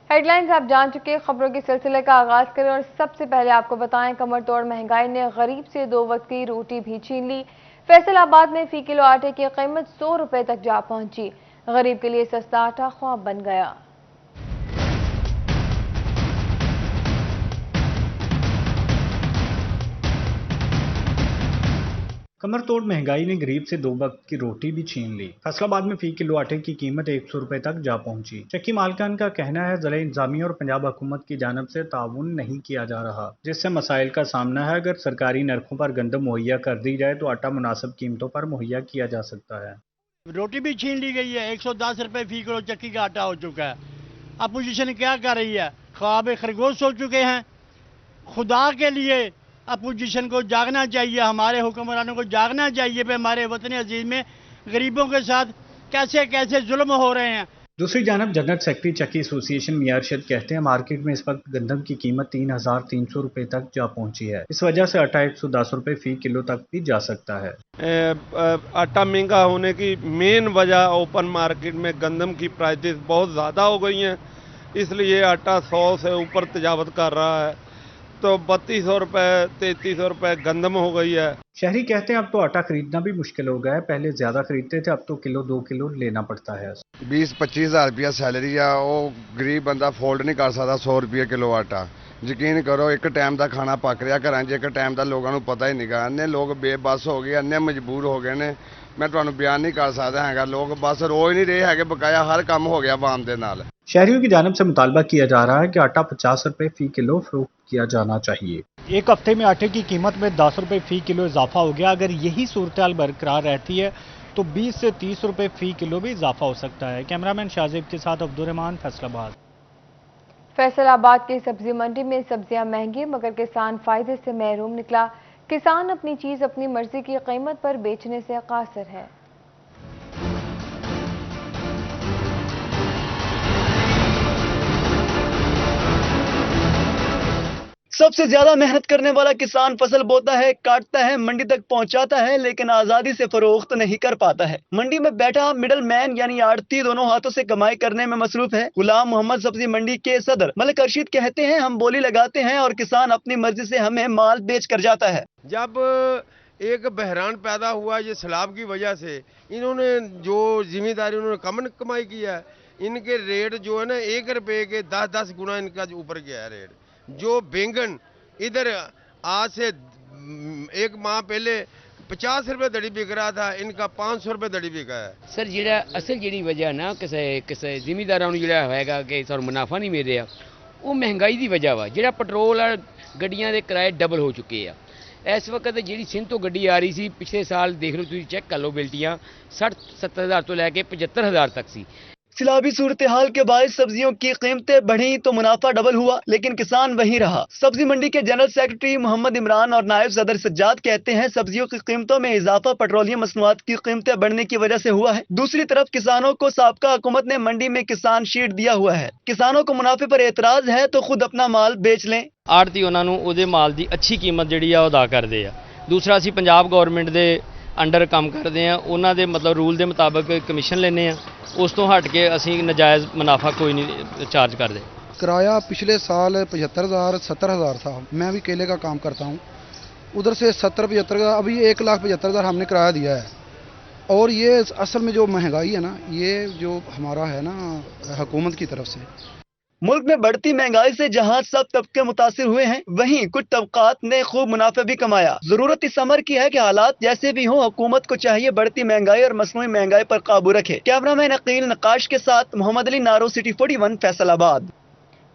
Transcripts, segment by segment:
Headlines आप जान चुके, खबरों के सिलसिले का आगाज करें और सबसे पहले आपको बताएं, कमर तोड़ महंगाई ने गरीब से 2 वक्त की रोटी भी छीन ली। फैसलाबाद में फी किलो आटे की कीमत 100 रुपए तक जा पहुंची। गरीब के लिए सस्ता आटा ख्वाब बन गया। कमर तोड़ महंगाई ने गरीब से 2 वक्त की रोटी भी छीन ली। फैसलाबाद में फी किलो आटे की कीमत 100 रुपए तक जा पहुंची। चक्की मालकान का कहना है, ज़िला इंतजामिया और पंजाब हुकूमत की जानिब से ताउन नहीं किया जा रहा, जिससे मसाइल का सामना है। अगर सरकारी नरखों पर गंदम मुहैया कर दी जाए तो आटा मुनासिब कीमतों पर मुहैया किया जा सकता है। रोटी भी छीन ली गई है। 110 रुपए फी किलो चक्की का आटा हो चुका है। अपोजिशन क्या कर रही है? ख्वाब खरगोश हो चुके हैं। खुदा के लिए अपोजिशन को जागना चाहिए, हमारे हुक्मरानों को जागना चाहिए कि हमारे वतन अजीज में गरीबों के साथ कैसे कैसे जुल्म हो रहे हैं। दूसरी जानब जनरल सेक्रेटरी चक्की एसोसिएशन मियां अरशद कहते हैं, मार्केट में इस वक्त गंदम की कीमत 3300 रुपए तक जा पहुंची है। इस वजह से आटा 110 रुपए फी किलो तक भी जा सकता है। आटा महंगा होने की मेन वजह ओपन मार्केट में गंदम की प्राइसेस बहुत ज़्यादा हो गई हैं, इसलिए आटा 100 से ऊपर तजावत कर रहा है। तो 3200 रुपए 3300 रुपए गंदम हो गई है। शहरी कहते हैं, अब तो आटा खरीदना भी मुश्किल हो गया है। पहले ज्यादा खरीदते थे, अब तो किलो 2 किलो लेना पड़ता है। 20-25 हज़ार रुपया सैलरी है, वो गरीब बंदा अफोर्ड नहीं कर सकता 100 रुपये किलो आटा। यकीन करो, एक टाइम का खाना पक रहा घर च, एक टाइम का लोगों को पता ही नहीं गा। अन्य लोग बेबस हो गए, अन्य मजबूर हो गए ने। मैं तुहानू बयान नहीं कर सकता है, लोग बस रो ही नहीं रहे है, बकाया हर काम हो गया आवाम दे नाल। शहरियों की जानिब से मुतालबा किया जा रहा है कि आटा 50 रुपए फी किलो फरोख्त किया जाना चाहिए। एक हफ्ते में आटे की कीमत में 10 रुपए फी किलो इजाफा हो गया। अगर यही सूरत बरकरार रहती है तो 20 से 30 रुपए फी किलो भी इजाफा हो सकता है। कैमरामैन शाहजेब के साथ अब्दुर्रहमान, फैसलाबाद। फैसलाबाद की सब्जी मंडी में सब्जियां महंगी मगर किसान फायदे से महरूम निकला। किसान अपनी चीज अपनी मर्जी की कीमत पर बेचने से कासिर है। सबसे ज्यादा मेहनत करने वाला किसान फसल बोता है, काटता है, मंडी तक पहुंचाता है, लेकिन आजादी से फरोख्त नहीं कर पाता है। मंडी में बैठा मिडल मैन यानी आड़ती दोनों हाथों से कमाई करने में मसरूफ है। गुलाम मोहम्मद सब्जी मंडी के सदर मलिक अरशीद कहते हैं, हम बोली लगाते हैं और किसान अपनी मर्जी से हमें माल बेच कर जाता है। जब एक बहरान पैदा हुआ ये सैलाब की वजह से, इन्होंने जो जिम्मेदारी उन्होंने कम कमाई किया है। इनके रेट जो है ना 1 रुपए के 10-10 गुना इनका ऊपर गया है रेट। जो बैंगन इधर आज से 1 माह पहले 50 रुपए दड़ी बिक रहा था, इनका 500 रुपए दड़ी बिका है। सर जिहड़ा असल जिहड़ी वजह ना किसे जिमीदारां नूं जिहड़ा होएगा कि सानूं मुनाफा नहीं मिल रहा, वो महंगाई की वजह वा। जिहड़ा पेट्रोल और गड्डियां दे किराए डबल हो चुके हैं। इस वक्त जिहड़ी सिंध तो गड्डी आ रही सी, पिछले साल देख लो, तुसीं चेक कर लो, बिल्टियां 60-70 हज़ार तो लैके 75 हज़ार तक सी। सैलाबी सूरत हाल के बायस सब्जियों की कीमतें बढ़ी तो मुनाफा डबल हुआ, लेकिन किसान वहीं रहा। सब्जी मंडी के जनरल सेक्रेटरी मोहम्मद इमरान और नायब सदर सज्जाद कहते हैं, सब्जियों की कीमतों में इजाफा पेट्रोलियम मसनूआत की कीमतें बढ़ने की वजह से हुआ है। दूसरी तरफ किसानों को साबका हुकूमत ने मंडी में किसान शीट दिया हुआ है। किसानों को मुनाफे पर एतराज है तो खुद अपना माल बेच लें। आड़ती ਉਹਨਾਂ ਨੂੰ ਉਹਦੇ ਮਾਲ ਦੀ ਅੱਛੀ ਕੀਮਤ ਜਿਹੜੀ ਆ ਉਹ ਅਦਾ ਕਰਦੇ ਆ। ਦੂਸਰਾ ਅਸੀਂ ਪੰਜਾਬ ਗਵਰਨਮੈਂਟ ਦੇ ਅੰਡਰ ਕੰਮ ਕਰਦੇ ਆ, ਉਹਨਾਂ ਦੇ ਮਤਲਬ ਰੂਲ ਦੇ ਮੁਤਾਬਕ ਕਮਿਸ਼ਨ ਲੈਂਦੇ ਆ। ਉਸ ਤੋਂ ਹਟ ਕੇ ਅਸੀਂ ਨਜਾਇਜ਼ ਮੁਨਾਫਾ कोई नहीं चार्ज करते। किराया पिछले साल 75,000 70,000 था। मैं भी केले का काम करता हूँ, उधर से 70-75 का, अभी 1,75,000 हमने किराया दिया है। और ये असल में जो महंगाई है ना, ये जो हमारा है ना हुकूमत की तरफ से। मुल्क में बढ़ती महंगाई से जहां सब तबके मुतासिर हुए हैं, वहीं कुछ तबकात ने खूब मुनाफा भी कमाया। जरूरत इस अमर की है कि हालात जैसे भी हों, हुकूमत को चाहिए बढ़ती महंगाई और मसनूई महंगाई पर काबू रखे। कैमरामैन अकील नकाश के साथ मोहम्मद अली, नारो, सिटी 41, फैसलाबाद।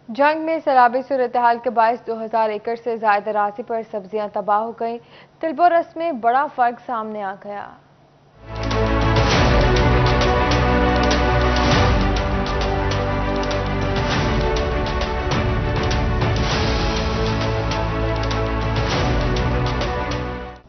जंग में सैलाबी सूरत हाल के बायस 2000 एकड़ से ज्यादा अराजी पर सब्जियां तबाह हो गईं। तिलबोरस में बड़ा फर्क सामने आ गया।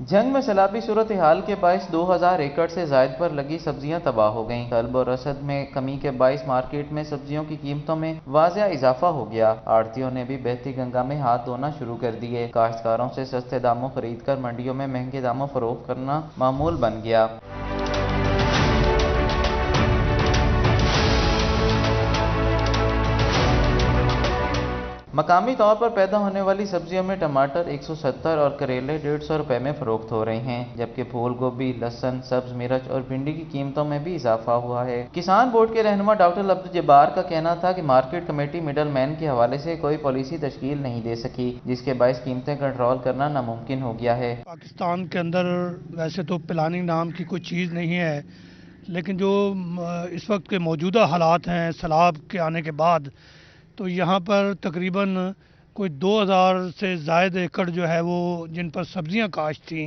जंग में सैलाबी सूरत हाल के बायस 2000 एकड़ से जायद पर लगी सब्जियां तबाह हो गईं। तलब और रसद में कमी के बायस मार्केट में सब्जियों की कीमतों में वाज़िया इजाफा हो गया। आड़तियों ने भी बहती गंगा में हाथ धोना शुरू कर दिए। काश्तकारों से सस्ते दामों खरीद कर मंडियों में महंगे दामों फरोख्त करना मामूल बन गया। मकामी तौर पर पैदा होने वाली सब्जियों में टमाटर 170 और करेले 150 रुपए में फरोख्त हो रहे हैं, जबकि फूल गोभी, लहसुन, सब्ज मिर्च और भिंडी की कीमतों में भी इजाफा हुआ है। किसान बोर्ड के रहनुमा डॉक्टर अब्दुल जब्बार का कहना था कि मार्केट कमेटी मिडल मैन के हवाले से कोई पॉलिसी तश्कील नहीं दे सकी, जिसके बायस कीमतें कंट्रोल करना नामुमकिन हो गया है। पाकिस्तान के अंदर वैसे तो प्लानिंग नाम की कोई चीज़ नहीं है, लेकिन जो इस वक्त के मौजूदा हालात हैं सैलाब के आने के बाद, तो यहाँ पर तकरीबन कोई 2000 से ज़ायद एकड़ जो है वो जिन पर सब्जियाँ काश्त थी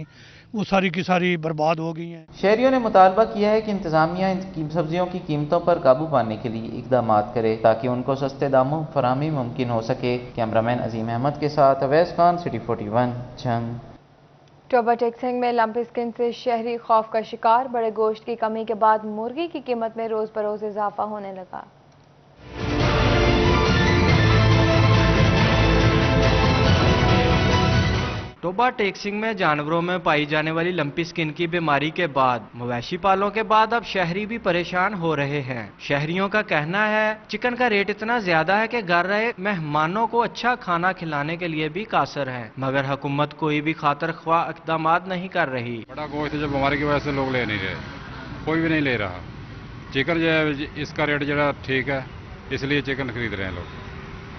वो सारी की सारी बर्बाद हो गई हैं। शहरियों ने मुतालबा किया है कि इंतज़ामिया इन सब्जियों की कीमतों पर काबू पाने के लिए इकदाम करे ताकि उनको सस्ते दामों फराहमी मुमकिन हो सके। कैमरामैन अजीम अहमद के साथ अवैस खान, सिटी 41, जंग। टोबा टेक्सिंग में लंपी स्किन से शहरी खौफ का शिकार। बड़े गोश्त की कमी के बाद मुर्गी की कीमत में रोज बरोज इजाफा होने लगा। टोबा टेक्सिंग में जानवरों में पाई जाने वाली लंपी स्किन की बीमारी के बाद मवेशी पालों के बाद अब शहरी भी परेशान हो रहे हैं। शहरियों का कहना है चिकन का रेट इतना ज्यादा है कि घर रहे मेहमानों को अच्छा खाना खिलाने के लिए भी कासर है, मगर हुकूमत कोई भी खातर ख्वाह इक़दाम नहीं कर रही। बड़ा गोश्त जो बीमारी की वजह से लोग ले नहीं रहे, कोई भी नहीं ले रहा। चिकन जो है इसका रेट जो ठीक है, इसलिए चिकन खरीद रहे हैं लोग।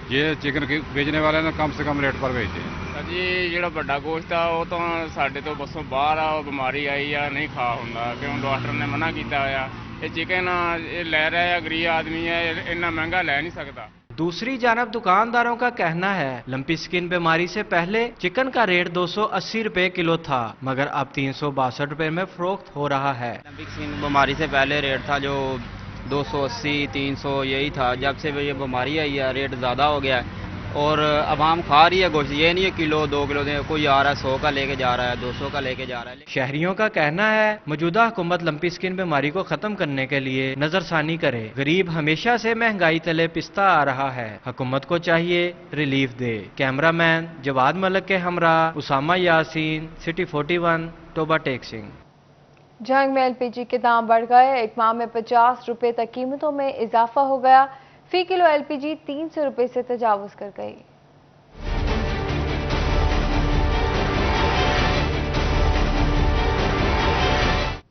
ये चिकन बेचने वाले ने कम से कम रेट पर बेचते हैं। जी ਜਿਹੜਾ ਵੱਡਾ ਗੋਸ਼ਤ ਆ ਉਹ ਤਾਂ ਸਾਡੇ ਤੋਂ ਬਸੋਂ ਬਾਹਰ ਆ, ਉਹ ਬਿਮਾਰੀ ਆਈ ਆ, ਨਹੀਂ ਖਾ ਹੁੰਦਾ ਕਿਉਂ ਡਾਕਟਰ ਨੇ ਮਨਾ ਕੀਤਾ ਹੋਇਆ। ਇਹ ਚਿਕਨ ਇਹ ਲੈ ਰਿਹਾ ਹੈ ਗਰੀਬ ਆਦਮੀ ਹੈ, ਇੰਨਾ ਮਹਿੰਗਾ ਲੈ ਨਹੀਂ ਸਕਦਾ। दूसरी जानब दुकानदारों का कहना है लंपी स्किन बीमारी से पहले चिकन का रेट 280 रुपए किलो था, मगर अब 362 रुपए में फरोख्त हो रहा है। लंपी स्किन बीमारी से पहले रेट था जो 280, 300 यही था। जब से ये बीमारी आई है रेट ज़्यादा हो गया है और अवाम खा रही है गोश्त। ये नहीं है किलो 2 किलो दे, कोई आ रहा है 100 का लेके जा रहा है, 200 का लेके जा रहा है। शहरियों का कहना है मौजूदा हुकूमत लंपी स्किन बीमारी को खत्म करने के लिए नजरसानी करे। गरीब हमेशा से महंगाई तले पिसता आ रहा है, हुकूमत को चाहिए रिलीफ दे। कैमरामैन जवाद मलिक के हमरा उसामा यासीन, सिटी 41, टोबा टेक्सिंग। जंग में LPG के दाम बढ़ गए। एक माह में 50 रुपए तक कीमतों में इजाफा हो गया। फी किलो LPG 300 रुपए से तजावुज कर गई।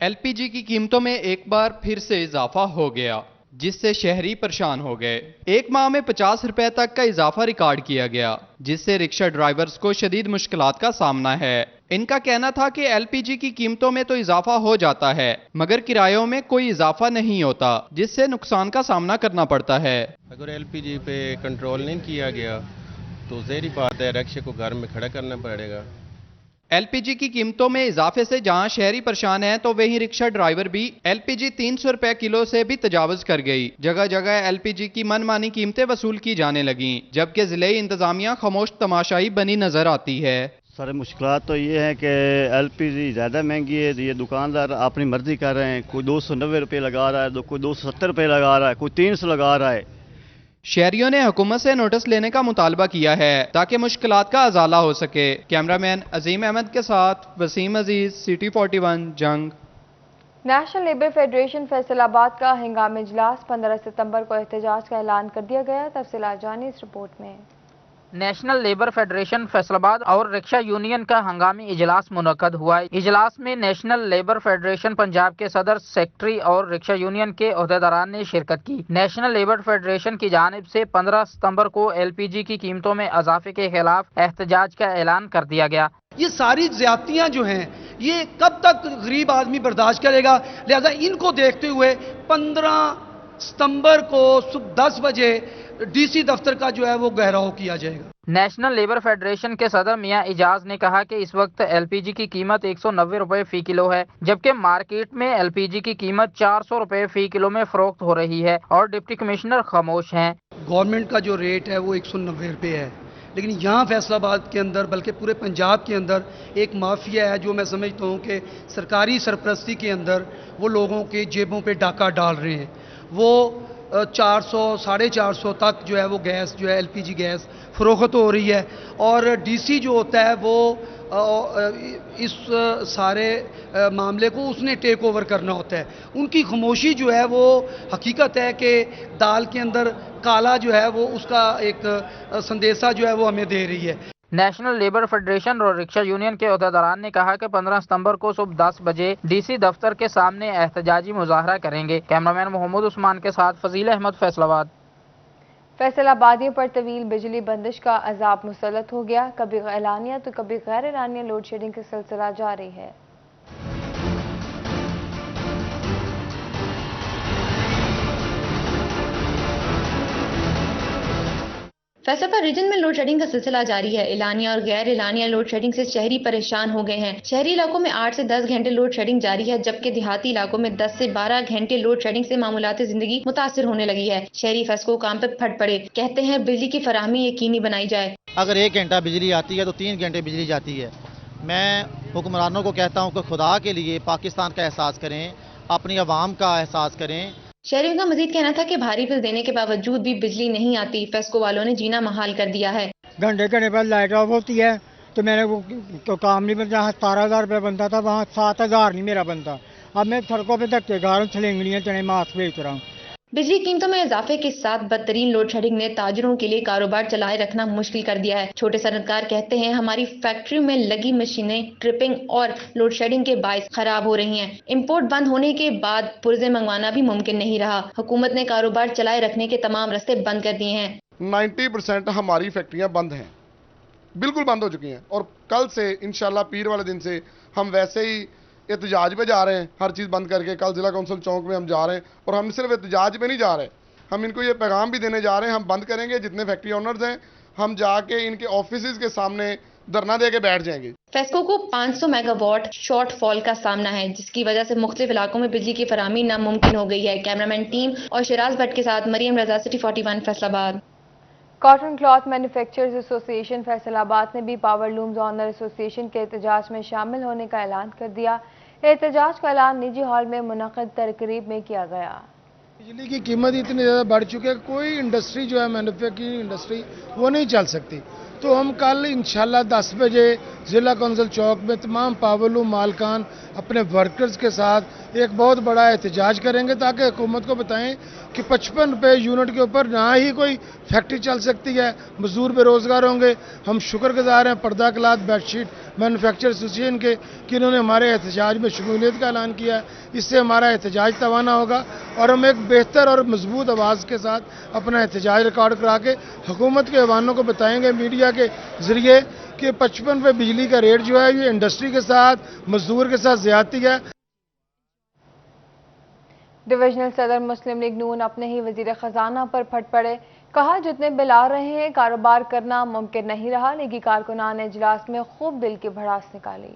LPG की कीमतों में एक बार फिर से इजाफा हो गया, जिससे शहरी परेशान हो गए। एक माह में 50 रुपए तक का इजाफा रिकॉर्ड किया गया, जिससे रिक्शा ड्राइवर्स को शदीद मुश्किलात का सामना है। इनका कहना था कि LPG की कीमतों में तो इजाफा हो जाता है, मगर किरायों में कोई इजाफा नहीं होता, जिससे नुकसान का सामना करना पड़ता है। अगर LPG पे कंट्रोल नहीं किया गया तो ज़ाहिर बात है रिक्शे को घर में खड़ा करना पड़ेगा। LPG की कीमतों में इजाफे से जहां शहरी परेशान हैं, तो वहीं रिक्शा ड्राइवर भी LPG 300 रुपए किलो से भी तजावुज कर गई। जगह जगह LPG की मनमानी कीमतें वसूल की जाने लगी, जबकि जिले इंतजामिया खामोश तमाशाई बनी नजर आती है। सारे मुश्किलात तो ये है कि LPG ज़्यादा महंगी है, ये दुकानदार अपनी मर्जी कर रहे हैं। कोई 290 रुपये लगा रहा है, कोई 270 रुपये लगा रहा है, कोई 300 लगा रहा है। शहरियों ने हुकूमत से नोटिस लेने का मुतालबा किया है ताकि मुश्किलात का अजाला हो सके। कैमरामैन अजीम अहमद के साथ वसीम अजीज, सिटी 41, जंग। नेशनल लेबर फेडरेशन फैसलाबाद का हंगामी इजलास 15 सितंबर को एहतजाज का ऐलान कर दिया गया। तफसीलात जानिए इस रिपोर्ट में। नेशनल लेबर फेडरेशन फैसलाबाद और रिक्शा यूनियन का हंगामी इजलास मुनक्कद हुआ। इजलास में नेशनल लेबर फेडरेशन पंजाब के सदर, सेक्रेटरी और रिक्शा यूनियन के ओहदेदारान ने शिरकत की। नेशनल लेबर फेडरेशन की जानिब से 15 सितंबर को LPG की कीमतों में इजाफे के खिलाफ एहतजाज का ऐलान कर दिया गया। ये सारी ज्यादतियां जो हैं ये कब तक गरीब आदमी बर्दाश्त करेगा, लिहाजा इनको देखते हुए 15 सितंबर को सुबह 10 बजे DC दफ्तर का जो है वो घेराव किया जाएगा। नेशनल लेबर फेडरेशन के सदर मियां इजाज ने कहा कि इस वक्त LPG की कीमत 190 रुपए फी किलो है, जबकि मार्केट में LPG की कीमत 400 रुपए फी किलो में फरोख्त हो रही है और डिप्टी कमिश्नर खामोश हैं। गवर्नमेंट का जो रेट है वो 190 रुपये है, लेकिन यहाँ फैसलाबाद के अंदर बल्कि पूरे पंजाब के अंदर एक माफिया है जो मैं समझता हूँ कि सरकारी सरपरस्ती के अंदर वो लोगों के जेबों पे डाका डाल रहे हैं। वो 400 450 तक जो है वो गैस जो है LPG गैस फरोख्त हो रही है, और DC जो होता है वो इस सारे मामले को उसने टेक ओवर करना होता है। उनकी खामोशी जो है वो हकीकत है कि दाल के अंदर काला जो है वो उसका एक संदेशा जो है वो हमें दे रही है। नेशनल लेबर फेडरेशन और रिक्शा यूनियन के अहदेदारान ने कहा कि 15 सितंबर को सुबह 10 बजे DC दफ्तर के सामने एहतजाजी मुजाहरा करेंगे। कैमरामैन मोहम्मद उस्मान के साथ फजील अहमद, फैसलाबाद। फैसलाबादियों पर तवील बिजली बंदिश का अजाब मुसल्लत हो गया। कभी एलानिया तो कभी गैर एलानिया लोड शेडिंग का सिलसिला जारी है। फैसलाबाद रीजन में लोड शेडिंग का सिलसिला जारी है। एलानिया और गैर एलानिया लोड शेडिंग से शहरी परेशान हो गए हैं। शहरी इलाकों में 8 से 10 घंटे लोड शेडिंग जारी है, जबकि देहाती इलाकों में 10 से 12 घंटे लोड शेडिंग से मामूलाती जिंदगी मुतासिर होने लगी है। शहरी फेस्को काम पर फट पड़े, कहते हैं बिजली की फराहमी यकीनी बनाई जाए। अगर 1 घंटा बिजली आती है तो 3 घंटे बिजली जाती है। मैं हुक्मरानों को कहता हूँ कि खुदा के लिए पाकिस्तान का एहसास करें, अपनी आवाम का एहसास करें। शहरियों का मजीद कहना था कि भारी बिल देने के बावजूद भी बिजली नहीं आती। फेस्को वालों ने जीना महाल कर दिया है। घंटे घंटे बाद लाइट ऑफ होती है तो मैंने तो काम नहीं बनता। जहाँ 17,000 रुपये बनता था वहाँ 7,000 नहीं मेरा बनता। अब मैं सड़कों पे धक्के खा रहा हूँ, छलेंगड़ियाँ चने मांस बेच रहा हूँ। बिजली कीमतों में इजाफे के साथ बदतरीन लोड शेडिंग ने ताजरों के लिए कारोबार चलाए रखना मुश्किल कर दिया है। छोटे सनतकार कहते हैं हमारी फैक्ट्रियों में लगी मशीनें ट्रिपिंग और लोड शेडिंग के बायस खराब हो रही हैं। इंपोर्ट बंद होने के बाद पुर्जे मंगवाना भी मुमकिन नहीं रहा। हुकूमत ने कारोबार चलाए रखने के तमाम रास्ते बंद कर दिए हैं। 90% हमारी फैक्ट्रियां बंद हैं, बिल्कुल बंद हो चुकी हैं, और कल से इंशाल्लाह पीर वाले दिन से हम वैसे ही एहतजाज पे जा रहे हैं। हर चीज़ बंद करके कल जिला कौंसिल चौक में हम जा रहे हैं, और हम सिर्फ एहतजाज पे नहीं जा रहे, हम इनको ये पैगाम भी देने जा रहे हैं। हम बंद करेंगे, जितने फैक्ट्री ओनर्स हैं हम जाके इनके ऑफिस के सामने धरना दे के बैठ जाएंगे। फेस्को को 500 मेगावाट शॉर्ट फॉल का सामना है, जिसकी वजह से मुख्तलिफ इलाकों में बिजली की फराहमी नामुमकिन हो गई है। कैमरामैन टीम और शिराज भट्ट के साथ Maryam Raza, city 41, Faisalabad. Cotton cloth manufacturers association Faisalabad ने भी पावर लूम्स ऑनर एसोसिएशन के एहतजाज में शामिल होने का ऐलान कर दिया। एहतजाज का ऐलान निजी हॉल में मुनक़िद तकरीब में किया गया। बिजली की कीमत इतनी ज़्यादा बढ़ चुकी है, कोई इंडस्ट्री जो है मैन्युफैक्चरिंग इंडस्ट्री वो नहीं चल सकती। तो हम कल इंशाल्लाह 10 बजे ज़िला कौंसिल चौक में तमाम पावरलूम मालकान अपने वर्कर्स के साथ एक बहुत बड़ा एहतजाज करेंगे, ताकि हुकूमत को बताएं कि 55 रुपये यूनिट के ऊपर ना ही कोई फैक्ट्री चल सकती है, मजदूर बेरोज़गार होंगे। हम शुक्रगुजार हैं पर्दा क्लॉथ बेडशीट मैन्युफैक्चर एसोसिएशन के कि इन्होंने हमारे एहतजाज में शमूलियत का ऐलान किया। इससे हमारा एहतजाज तवाना होगा और हम एक बेहतर और मजबूत आवाज़ के साथ अपना एहतजाज रिकॉर्ड करा के हुकूमत के ऐवानों को बताएंगे मीडिया के ज़रिए कि 55 रुपये बिजली का रेट जो है ये इंडस्ट्री के साथ मजदूर के साथ ज़्यादती है। डिविजनल सदर मुस्लिम लीग नून अपने ही वजीर खजाना पर फट पड़े। कहा जितने बिल आ रहे हैं कारोबार करना मुमकिन नहीं रहा। लीगी कारकुनान ने इजलास में खूब दिल की भड़ास निकाली।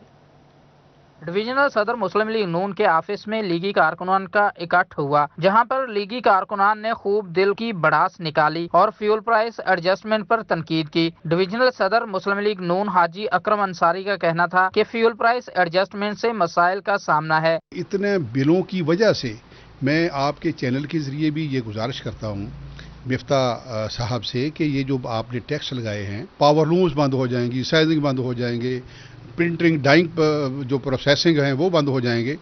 डिविजनल सदर मुस्लिम लीग नून के ऑफिस में लीगी कारकुनान का इकट्ठ हुआ, जहां पर लीगी कारकुनान ने खूब दिल की भड़ास निकाली और फ्यूल प्राइस एडजस्टमेंट पर तनकीद की। डिविजनल सदर मुस्लिम लीग नून हाजी अकरम अंसारी का कहना था कि फ्यूल प्राइस एडजस्टमेंट से मसाइल का सामना है। इतने बिलों की वजह से मैं आपके चैनल के जरिए भी ये गुजारिश करता हूँ मिफ्ता साहब से कि ये जो आपने टैक्स लगाए हैं, पावर लूम्स बंद हो जाएंगी, साइजिंग बंद हो जाएंगे, प्रिंटिंग डाइंग जो प्रोसेसिंग है वो बंद हो जाएंगे,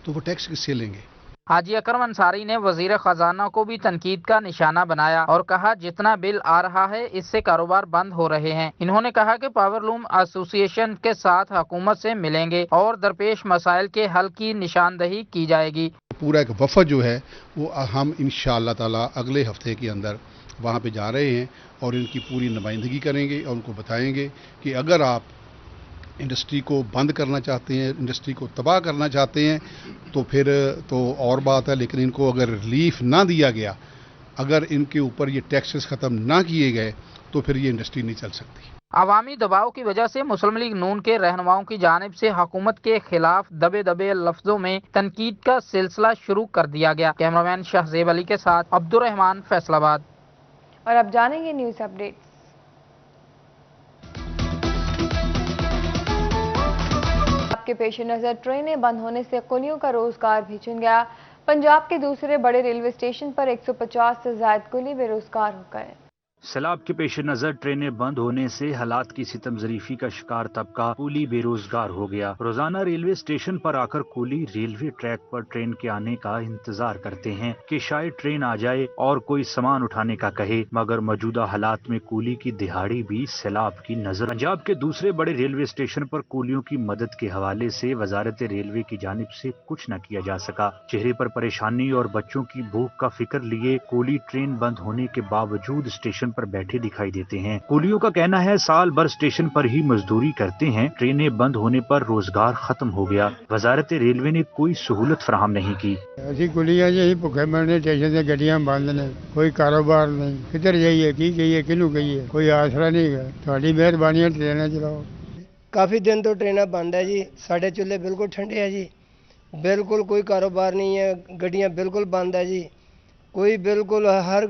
तो वो टैक्स किससे लेंगे। हाजी अकरम अंसारी ने वजीर खजाना को भी तनकीद का निशाना बनाया और कहा जितना बिल आ रहा है इससे कारोबार बंद हो रहे हैं। इन्होंने कहा कि पावरलूम एसोसिएशन के साथ हुकूमत से मिलेंगे और दरपेश मसाइल के हल की निशानदही की जाएगी। पूरा एक वफद जो है वो हम इंशाअल्लाह ताला अगले हफ्ते के अंदर वहाँ पे जा रहे हैं और इनकी पूरी नुमाइंदगी करेंगे और उनको बताएंगे कि अगर आप इंडस्ट्री को बंद करना चाहते हैं, इंडस्ट्री को तबाह करना चाहते हैं तो फिर तो और बात है, लेकिन इनको अगर रिलीफ ना दिया गया, अगर इनके ऊपर ये टैक्सेस ख़त्म ना किए गए तो फिर ये इंडस्ट्री नहीं चल सकती। अवामी दबाव की वजह से मुस्लिम लीग नून के रहनुमाओं की जानिब से हुकूमत के खिलाफ दबे दबे लफ्जों में तनकीद का सिलसिला शुरू कर दिया गया। कैमरामैन शहजेब अली के साथ अब्दुर्रहमान, फैसलाबाद। और अब जानेंगे न्यूज अपडेट्स। आपके पेश नजर ट्रेनें बंद होने से कुलियों का रोजगार भी छिन गया। पंजाब के दूसरे बड़े रेलवे स्टेशन पर 150 से ज्यादा कुली बेरोजगार हो गए। सैलाब के पेश नजर ट्रेनें बंद होने से हालात की सितम ज़रीफी का शिकार तबका कूली बेरोजगार हो गया। रोजाना रेलवे स्टेशन पर आकर कूली रेलवे ट्रैक पर ट्रेन के आने का इंतजार करते हैं कि शायद ट्रेन आ जाए और कोई सामान उठाने का कहे, मगर मौजूदा हालात में कूली की दिहाड़ी भी सैलाब की नजर। पंजाब के दूसरे बड़े रेलवे स्टेशन पर कूलियों की मदद के हवाले से वजारत रेलवे की जानिब से कुछ न किया जा सका। चेहरे पर परेशानी और बच्चों की भूख का फिक्र लिए कूली ट्रेन बंद होने के बावजूद स्टेशन पर बैठे दिखाई देते हैं। कूलियों का कहना है साल भर स्टेशन पर ही मजदूरी करते हैं, ट्रेनें बंद होने पर रोजगार खत्म हो गया। वजारत रेलवे ने कोई सहूलत फराहम नहीं की। ਅਸੀਂ ਕੁਲੀਆਂ ਜੀ ਭੁੱਖੇ ਮਰਨੇ ਸਟੇਸ਼ਨ ਤੇ ਗੱਡੀਆਂ ਬੰਦ ਨੇ, ਕੋਈ ਕਾਰੋਬਾਰ ਨਹੀਂ, ਕਿੱਧਰ ਜਾਈਏ, ਕੀ ਕਹੀਏ, ਕਿਹਨੂੰ ਕਹੀਏ, ਕੋਈ ਆਸਰਾ ਨਹੀਂ ਹੈ। ਤੁਹਾਡੀ ਮਿਹਰਬਾਨੀ ਹੈ, ਟ੍ਰੇਨਾਂ ਚਲਾਓ। ਕਾਫੀ ਦਿਨ ਤੋਂ ਟ੍ਰੇਨਾਂ ਬੰਦ ਹੈ ਜੀ, ਸਾਡੇ ਚੁੱਲ੍ਹੇ ਬਿਲਕੁਲ ਠੰਡੇ ਹੈ ਜੀ, ਬਿਲਕੁਲ ਕੋਈ ਕਾਰੋਬਾਰ ਨਹੀਂ ਹੈ, ਗੱਡੀਆਂ ਬਿਲकुल ਬੰਦ ਹੈ ਜੀ, ਕੋਈ ਬਿਲकुल ਹਰ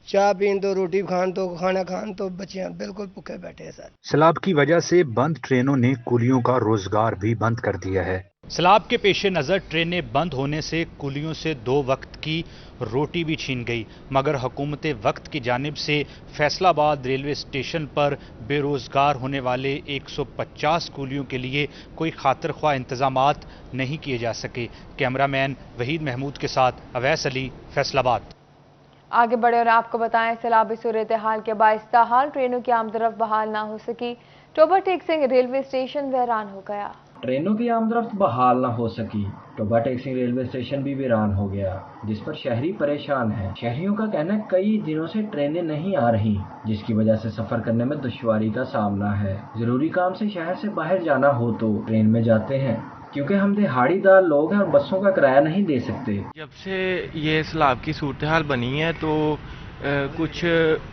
चाह पीन तो रोटी खान तो खाना खान तो बच्चे बिल्कुल भूखे बैठे हैं सर। सैलाब की वजह से बंद ट्रेनों ने कुलियों का रोजगार भी बंद कर दिया है। सैलाब के पेश नज़र ट्रेनें बंद होने से कुलियों से 2 वक्त की रोटी भी छीन गई, मगर हुकूमत वक्त की जानिब से फैसलाबाद रेलवे स्टेशन पर बेरोजगार होने वाले 150 कुलियों के लिए कोई खातिर ख्वाह इंतजामात नहीं किए जा सके। कैमरामैन वहीद महमूद के साथ अवैस अली, फैसलाबाद। आगे बढ़े और आपको बताएं, सैलाबी सूरत हाल के बाइस ताहाल ट्रेनों की आमदरफ्त बहाल ना हो सकी। टोबा टेक सिंह रेलवे स्टेशन वीरान हो गया। ट्रेनों की आमदरफ्त बहाल ना हो सकी, टोबा टेक सिंह रेलवे स्टेशन भी वीरान हो गया, जिस पर शहरी परेशान हैं। शहरियों का कहना है कई दिनों से ट्रेनें नहीं आ रही, जिसकी वजह से सफर करने में दुश्वारी का सामना है। जरूरी काम से शहर से बाहर जाना हो तो ट्रेन में जाते हैं, क्योंकि हम दिहाड़ीदार लोग हैं और बसों का किराया नहीं दे सकते। जब से ये सैलाब की सूरत हाल बनी है तो कुछ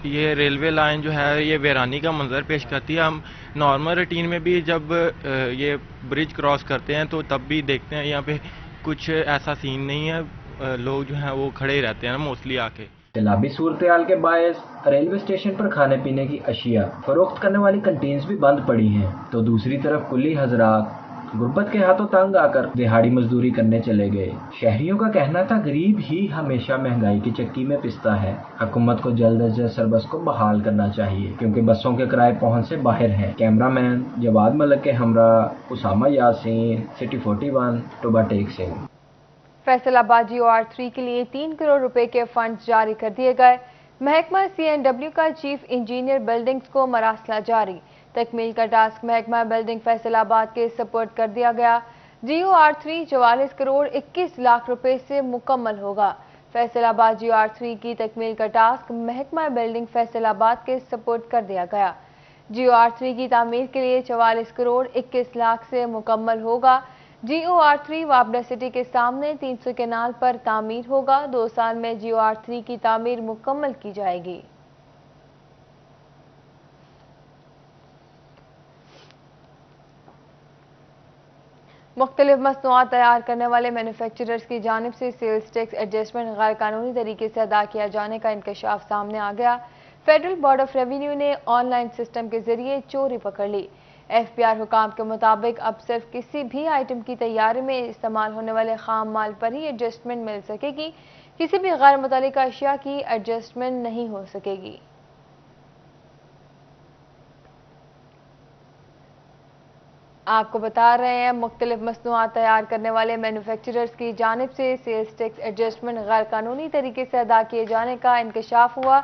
ये रेलवे लाइन जो है ये वीरानी का मंजर पेश करती है। हम नॉर्मल रूटीन में भी जब ये ब्रिज क्रॉस करते हैं तो तब भी देखते हैं यहाँ पे कुछ ऐसा सीन नहीं है, लोग जो हैं वो खड़े रहते हैं मोस्टली आके। सैलाबी सूरत हाल के बायस रेलवे स्टेशन पर खाने पीने की अशिया फरोख्त करने वाली कंटीन्स भी बंद पड़ी हैं, तो दूसरी तरफ कुली हजरात गुर्बत के हाथों तंग आकर दिहाड़ी मजदूरी करने चले गए। शहरियों का कहना था गरीब ही हमेशा महंगाई की चक्की में पिसता है। हुकूमत को जल्द अज जल्द सरबस को बहाल करना चाहिए, क्योंकि बसों के किराए पहुंच से बाहर हैं। कैमरामैन जवाद मलिक के हमरा उसामा यासीन, सिटी 41, टोबा टेक सिंह। फैसलाबाद GOR3 के लिए 3 करोड़ रुपए के फंड जारी कर दिए गए। महकमा CNW का चीफ इंजीनियर बिल्डिंग्स को मरासला जारी। तकमील का टास्क महकमा बिल्डिंग फैसलाबाद के सपोर्ट कर दिया गया। GOR3 44 करोड़ 21 लाख रुपए से मुकम्मल होगा। फैसलाबाद GOR3 की तकमील का टास्क महकमा बिल्डिंग फैसलाबाद के सपोर्ट कर दिया गया। GOR3 की तामीर के लिए 44 करोड़ 21 लाख से मुकम्मल होगा। GOR3 वाबडा सिटी के सामने 300 केनाल पर तामीर होगा। 2 साल में GOR3 की तामीर मुकम्मल की जाएगी। मुख्तलिफ मसनूआत तैयार करने वाले मैन्युफैक्चरर्स की जानिब से सेल्स टैक्स एडजस्टमेंट गैर कानूनी तरीके से अदा किया जाने का इंकशाफ सामने आ गया। फेडरल बोर्ड ऑफ रेवेन्यू ने ऑनलाइन सिस्टम के जरिए चोरी पकड़ ली। FPR हुकाम के मुताबिक अब सिर्फ किसी भी आइटम की तैयारी में इस्तेमाल होने वाले खाम माल पर ही एडजस्टमेंट मिल सकेगी, किसी भी गैर मुतल्लिका अशिया की एडजस्टमेंट नहीं हो सकेगी। आपको बता रहे हैं, मुख्तलिफ मसनूआत तैयार करने वाले मैन्युफैक्चरर्स की जानिब से सेल्स टैक्स एडजस्टमेंट गैर कानूनी तरीके से अदा किए जाने का इंकशाफ हुआ।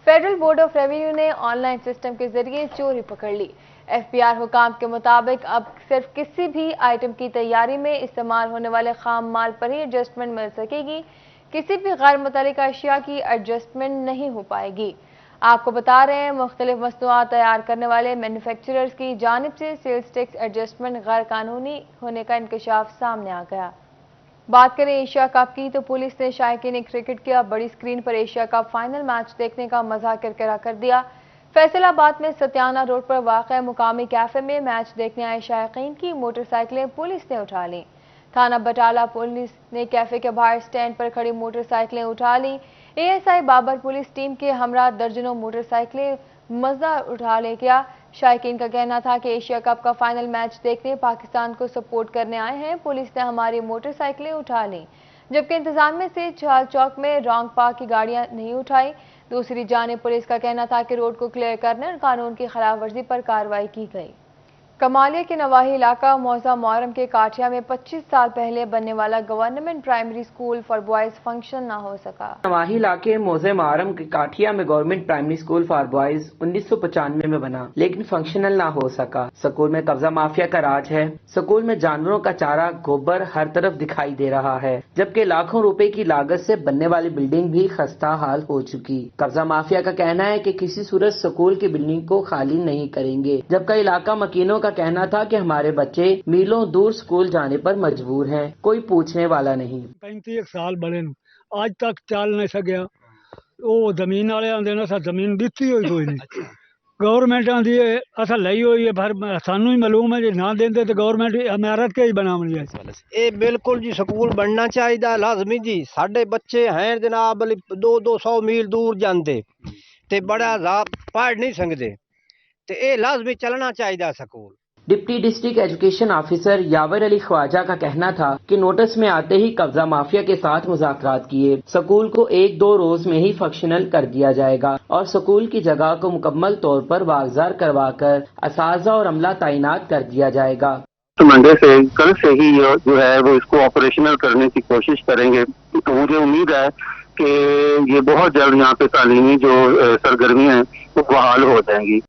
फेडरल बोर्ड ऑफ रेवेन्यू ने ऑनलाइन सिस्टम के जरिए चोरी पकड़ ली। FPR हुकाम के मुताबिक अब सिर्फ किसी भी आइटम की तैयारी में इस्तेमाल होने वाले खाम माल पर ही एडजस्टमेंट मिल सकेगी, किसी भी गैर मुतल्लिका अशिया की एडजस्टमेंट नहीं हो पाएगी। आपको बता रहे हैं, मुख्तलिफ मसनूआत तैयार करने वाले मैन्युफैक्चरर्स की जानिब से सेल्स टैक्स एडजस्टमेंट गैर कानूनी होने का इंकशाफ सामने आ गया। बात करें एशिया कप की, तो पुलिस ने शायकीन क्रिकेट के बड़ी स्क्रीन पर एशिया कप फाइनल मैच देखने का मजा किरकिरा कर दिया। फैसलाबाद में सत्याना रोड पर वाक़ मुकामी कैफे में मैच देखने आए शायकीन की मोटरसाइकिलें पुलिस ने उठा ली। थाना बटाला पुलिस ने कैफे के बाहर स्टैंड पर खड़ी मोटरसाइकिलें उठा ली। ASI बाबर पुलिस टीम के हमरा दर्जनों मोटरसाइकिलें मजा उठा ले गया। शायकीन का कहना था कि एशिया कप का फाइनल मैच देखने पाकिस्तान को सपोर्ट करने आए हैं, पुलिस ने हमारी मोटरसाइकिलें उठा ली। जबकि इंतजामिया से चाल चौक में रॉन्ग पार्क की गाड़ियां नहीं उठाई। दूसरी जानिब पुलिस का कहना था कि रोड को क्लियर करने और कानून की खिलाफ वर्जी पर कार्रवाई की गई। कमालिया के नवाही इलाका मौजा मुहर्रम के काठिया में 25 साल पहले बनने वाला government primary school for boys function न हो सका। नवाही इलाके मौजे मुहर्रम के काठिया में government primary school for boys 1995 में बना, लेकिन फंक्शनल ना हो सका। स्कूल में कब्जा माफिया का राज है। स्कूल में जानवरों का चारा, गोबर हर तरफ दिखाई दे रहा है, जबकि लाखों रुपए की लागत से बनने वाली बिल्डिंग भी खस्ता हाल हो चुकी। कब्जा माफिया का कहना है कि किसी सूरत स्कूल की बिल्डिंग को खाली नहीं करेंगे, जबकि इलाका मकीनों का कहना था कि हमारे बच्चे मीलों दूर स्कूल जाने पर मजबूर हैं, कोई पूछने वाला नहीं। 35 साल बड़े आज तक चल नहीं सकिया। वो जमीन वाले आंदे ना जमीन दिती हुई कोई नहीं। गवर्नमेंट आंदी है असा लई हुई है, पर सानू ही मालूम है जे ना देंदे तो गवर्नमेंट इमारत के ही बनावनी है। ये बिल्कुल जी स्कूल बनना चाहिए लाजमी जी। साडे बच्चे हैं जनाब 200 मील दूर जाते ते बड़ा पढ़ नहीं सकते, तो ये लाजमी चलना चाहिए school. Deputy district education officer Yawar Ali Khawaja का कहना था कि नोटिस में आते ही कब्जा माफिया के साथ मुज़ाकरात किए। स्कूल को 1-2 रोज में ही फंक्शनल कर दिया जाएगा और स्कूल की जगह को मुकम्मल तौर पर वागजार करवाकर असातिज़ा और अमला तैनात कर दिया जाएगा। तो मंडे से कल से ही जो है वो इसको ऑपरेशनल करने की कोशिश करेंगे। तो मुझे उम्मीद है कि ये बहुत जल्द यहाँ पे तालीमी जो सरगर्मियाँ हैं वो बहाल हो जाएंगी।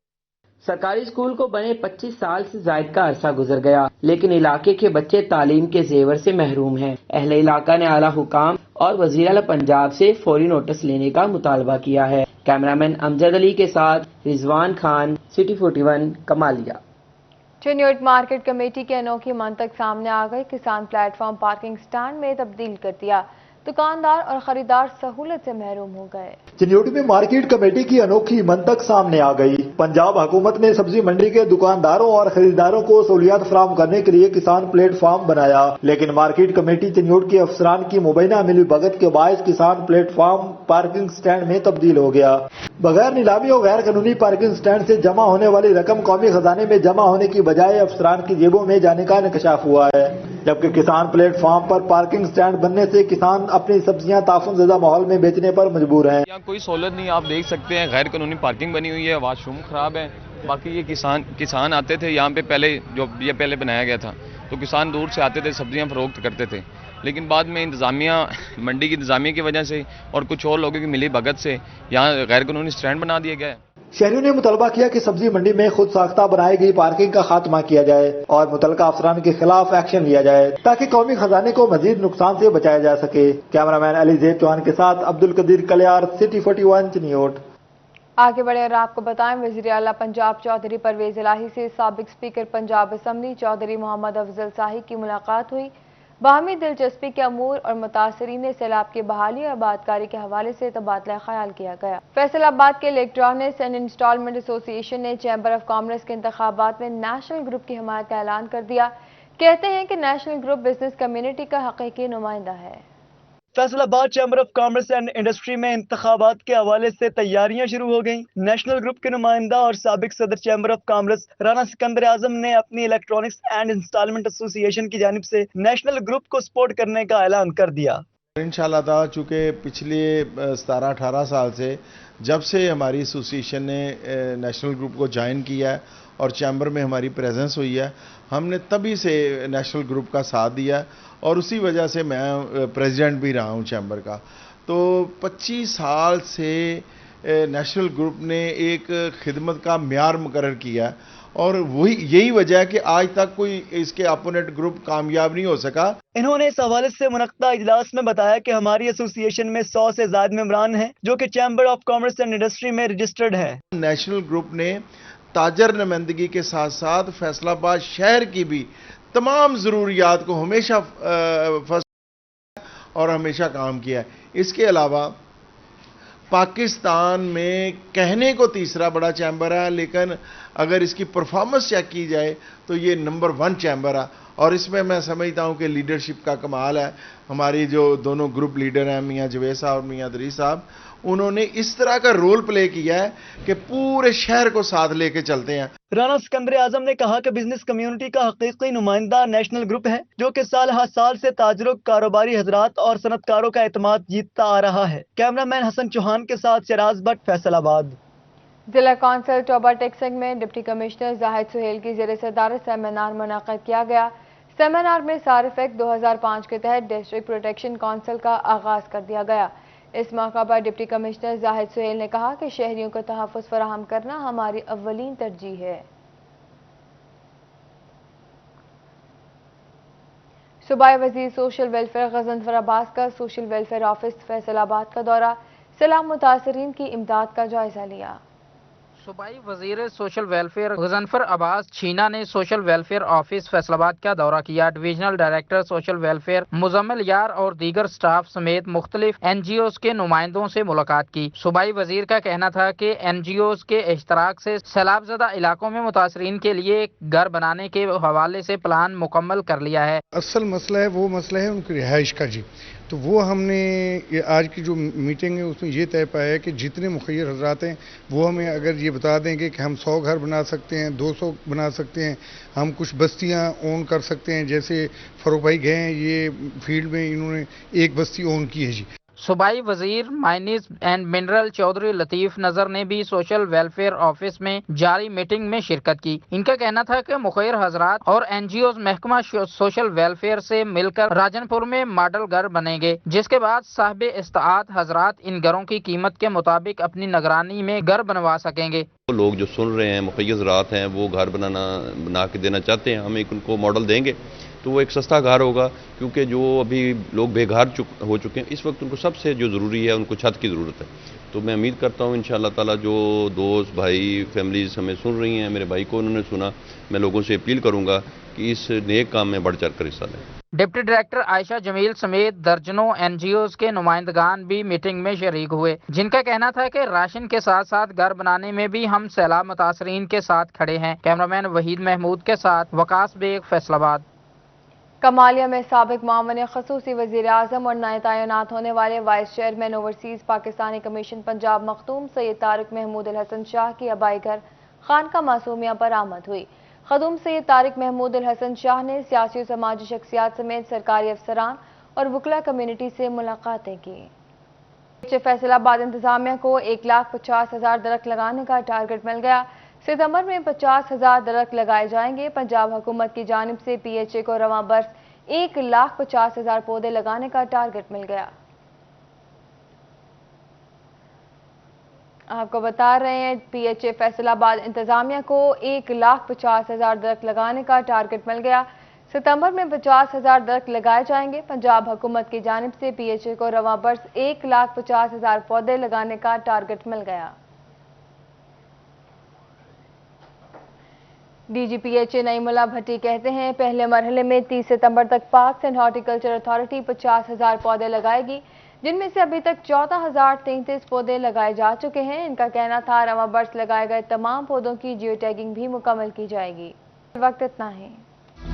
सरकारी स्कूल को बने 25 साल से जायद का अरसा गुजर गया, लेकिन इलाके के बच्चे तालीम के जेवर से महरूम हैं। अहले इलाका ने आला हुकाम और वज़ीर आला पंजाब से फौरी नोटिस लेने का मुतालबा किया है। कैमरामैन अमजद अली के साथ Rizwan Khan, city 41 Kamalia. Chiniot market committee की अनोखी मंतक सामने आ गई। किसान प्लेटफॉर्म पार्किंग स्टैंड में तब्दील कर दिया, दुकानदार और खरीदार सहूलत से महरूम हो गए। चिन्योटी में मार्केट कमेटी की अनोखी मंतक सामने आ गई। पंजाब हुकूमत ने सब्जी मंडी के दुकानदारों और खरीदारों को सहूलियत फराहम करने के लिए किसान प्लेटफॉर्म बनाया, लेकिन मार्केट कमेटी चिन्योट के अफसरान की मुबैना मिलीभगत के बायस किसान प्लेटफॉर्म पार्किंग स्टैंड में तब्दील हो गया। बगैर नीलामी और गैर कानूनी पार्किंग स्टैंड से जमा होने वाली रकम कौमी खजाने में जमा होने की बजाय अफसरान की जेबों में जाने का इंकशाफ हुआ है, जबकि किसान प्लेटफॉर्म पर पार्किंग स्टैंड बनने से किसान अपनी सब्जियां ताफुनज़दा माहौल में बेचने पर मजबूर हैं। यहाँ कोई सहूलत नहीं, आप देख सकते हैं गैर कानूनी पार्किंग बनी हुई है, वाशरूम खराब है। बाकी ये किसान आते थे यहाँ पे पहले, जो ये पहले बनाया गया था, तो किसान दूर से आते थे, सब्जियां फरोख्त करते थे, लेकिन बाद में इंतजामिया, मंडी की इंतजामिया की वजह से और कुछ और लोगों की मिली भगत से यहाँ गैर कानूनी स्टैंड बना दिया गया है। शहरियों ने मुतालबा किया कि सब्जी मंडी में खुद साख्ता बनाई गई पार्किंग का खात्मा किया जाए और मुतलका अफसरान के खिलाफ एक्शन लिया जाए ताकि कौमी खजाने को मजीद नुकसान से बचाया जा सके। कैमरामैन अली ज़ैद चौहान के साथ अब्दुल कदीर कलियार, सिटी 41 चिन्योट। आगे बढ़े और आपको बताएं, वज़ीर आला पंजाब चौधरी परवेज इलाही से साबिक स्पीकर पंजाब असम्बली चौधरी मोहम्मद अफजल साही की मुलाकात हुई। बाहमी दिलचस्पी के अमूर और मुतासरीन सैलाब की बहाली और आबादकारी के हवाले से तबादला ख्याल किया गया। फैसलाबाद के इलेक्ट्रॉनिक्स एंड इंस्टॉलमेंट एसोसिएशन ने चैम्बर ऑफ कॉमर्स के इंतखाबात में नेशनल ग्रुप की हिमायत का ऐलान कर दिया। कहते हैं कि नेशनल ग्रुप बिजनेस कम्युनिटी का हकीकी नुमाइंदा है। Faisalabad chamber of commerce and industry में इंतखाबात के हवाले से तैयारियां शुरू हो गईं। नेशनल ग्रुप के नुमाइंदा और साबिक सदर chamber of commerce Rana Sikandar Azam ने अपनी इलेक्ट्रॉनिक्स एंड इंस्टॉलमेंट एसोसिएशन की जानिब से नेशनल ग्रुप को सपोर्ट करने का ऐलान कर दिया। इंशाल्लाह ताला चूँकि पिछले 17-18 साल से जब से हमारी एसोसिएशन ने नेशनल ग्रुप को ज्वाइन किया है और चैम्बर में हमारी प्रेजेंस हुई है, हमने तभी से नेशनल ग्रुप का साथ दिया और उसी वजह से मैं प्रेसिडेंट भी रहा हूँ चैम्बर का। तो 25 साल से नेशनल ग्रुप ने एक खिदमत का म्यार मुकर्रर किया और वही यही वजह है कि आज तक कोई इसके अपोनेंट ग्रुप कामयाब नहीं हो सका। इन्होंने इस हवाले से मुनक्कदा इजलास में बताया कि हमारी एसोसिएशन में 100 से ज्यादा मेंबरान हैं जो कि chamber of commerce and industry में रजिस्टर्ड है। नेशनल ग्रुप ने ताजर नुमाइंदगी के साथ साथ फैसलाबाद शहर की भी तमाम ज़रूरियात को हमेशा और हमेशा काम किया है। इसके अलावा पाकिस्तान में कहने को तीसरा बड़ा चैम्बर है, लेकिन अगर इसकी परफॉर्मेंस चेक की जाए तो ये नंबर 1 चैम्बर है اور اس میں میں سمجھتا ہوں کہ لیڈرشپ کا کمال ہے. ہماری جو دونوں گروپ لیڈر ہیں میاں جوید صاحب اور میاں دری صاحب, انہوں نے اس طرح کا رول پلے کیا ہے کہ پورے شہر کو ساتھ لے کے چلتے ہیں. رانا سکندر اعظم نے کہا کہ بزنس کمیونٹی کا حقیقی نمائندہ نیشنل گروپ ہے, جو کہ سال ہر سال سے تاجروں, کاروباری حضرات اور صنعت کاروں کا اعتماد جیتتا آ رہا ہے. کیمرہ مین حسن چوہان کے ساتھ شراز بٹ, فیصل آباد. ضلع کونسل ٹوبہ ٹیکسنگ میں ڈپٹی کمشنر زاہد سہیل کی زیر صدارت سیمینار منعقد کیا گیا. سیمینار میں صارف ایکٹ 2005 کے تحت ڈسٹرکٹ پروٹیکشن کونسل کا آغاز کر دیا گیا. اس موقع پر ڈپٹی کمشنر زاہد سہیل نے کہا کہ شہریوں کو تحفظ فراہم کرنا ہماری اولین ترجیح ہے. صوبائی وزیر سوشل ویلفیئر غضنفر عباس کا سوشل ویلفیئر آفس فیصل آباد کا دورہ, سیلاب متاثرین کی امداد کا جائزہ لیا. صوبائی وزیر سوشل ویلفیئر غضنفر عباس چھینا نے سوشل ویلفیئر آفس فیصل آباد کا دورہ کیا. Divisional director social welfare Muzammil یار اور دیگر سٹاف سمیت مختلف این جی اوز کے نمائندوں سے ملاقات کی. صوبائی وزیر کا کہنا تھا کہ این جی اوز کے اشتراک سے سیلاب زدہ علاقوں میں متاثرین کے لیے گھر بنانے کے حوالے سے پلان مکمل کر لیا ہے. اصل مسئلہ ہے وہ مسئلہ ہے ان کی رہائش کا جی. تو وہ ہم نے آج کی جو میٹنگ ہے اس میں یہ طے پایا ہے کہ جتنے مخیر حضرات ہیں وہ ہمیں اگر یہ بتا دیں گے کہ ہم 100 گھر بنا سکتے ہیں, 200 بنا سکتے ہیں, ہم کچھ بستیاں اون کر سکتے ہیں. جیسے فروغ بھائی گئے ہیں, یہ فیلڈ میں انہوں نے ایک بستی اون کی ہے جی. صوبائی وزیر مائنز اینڈ منرل چودھری لطیف نظر نے بھی سوشل ویلفیئر آفس میں جاری میٹنگ میں شرکت کی. ان کا کہنا تھا کہ مخیر حضرات اور این جی اوز محکمہ سوشل ویلفیئر سے مل کر راجن پور میں ماڈل گھر بنیں گے, جس کے بعد صاحب استطاعت حضرات ان گھروں کی قیمت کے مطابق اپنی نگرانی میں گھر بنوا سکیں گے. لوگ جو سن رہے ہیں مخیر حضرات ہیں وہ گھر بنا کے دینا چاہتے ہیں, ہم ایک ان کو ماڈل دیں گے تو وہ ایک سستا گھر ہوگا, کیونکہ جو ابھی لوگ بے گھر ہو چکے ہیں اس وقت ان کو سب سے جو ضروری ہے ان کو چھت کی ضرورت ہے. تو میں امید کرتا ہوں انشاءاللہ تعالی جو دوست بھائی فیملیز ہمیں سن رہی ہیں, میرے بھائی کو انہوں نے سنا, میں لوگوں سے اپیل کروں گا کہ اس نیک کام میں بڑھ چڑھ کر حصہ لیں. ڈپٹی ڈائریکٹر عائشہ جمیل سمیت درجنوں این جی اوز کے نمائندگان بھی میٹنگ میں شریک ہوئے, جن کا کہنا تھا کہ راشن کے ساتھ ساتھ گھر بنانے میں بھی ہم سیلاب متاثرین کے ساتھ کھڑے ہیں. کیمرامین وحید محمود کے ساتھ وقاص بیگ, فیصل آباد. کمالیہ میں سابق معاون خصوصی وزیر اعظم اور نئے تعینات ہونے والے vice chairman overseas Pakistani commission Punjab Makhdoom Syed Tariq Mahmood Al-Hassan Shah کی آبائی گھر خانقاہ معصومیہ پر آمد ہوئی. خدوم سید طارق محمود الحسن شاہ نے سیاسی و سماجی شخصیات سمیت سرکاری افسران اور وکلا کمیونٹی سے ملاقاتیں کی. فیصل آباد انتظامیہ کو 1,50,000 درخت لگانے کا ٹارگٹ مل گیا. ستمبر میں 50,000 درخت لگائے جائیں گے. پنجاب حکومت کی جانب سے پی ایچ اے کو رواں برس 1,50,000 پودے لگانے کا ٹارگٹ مل گیا. آپ کو بتا رہے ہیں پی ایچ اے فیصل آباد انتظامیہ کو 1,50,000 درخت لگانے کا ٹارگٹ مل گیا. ستمبر میں 50,000 درخت لگائے جائیں گے. پنجاب حکومت کی جانب سے پی ایچ اے کو رواں برس 1,50,000 پودے لگانے کا ٹارگٹ مل گیا. D G P H A نعیم اللہ بھٹی کہتے ہیں پہلے مرحلے میں 30 ستمبر تک پارکس اینڈ ہارٹیکلچر اتھارٹی 50,000 پودے لگائے گی, جن میں سے ابھی تک 14,033 پودے لگائے جا چکے ہیں. ان کا کہنا تھا رواں برس لگائے گئے تمام پودوں کی جیو ٹیگنگ بھی مکمل کی جائے گی. وقت اتنا ہے.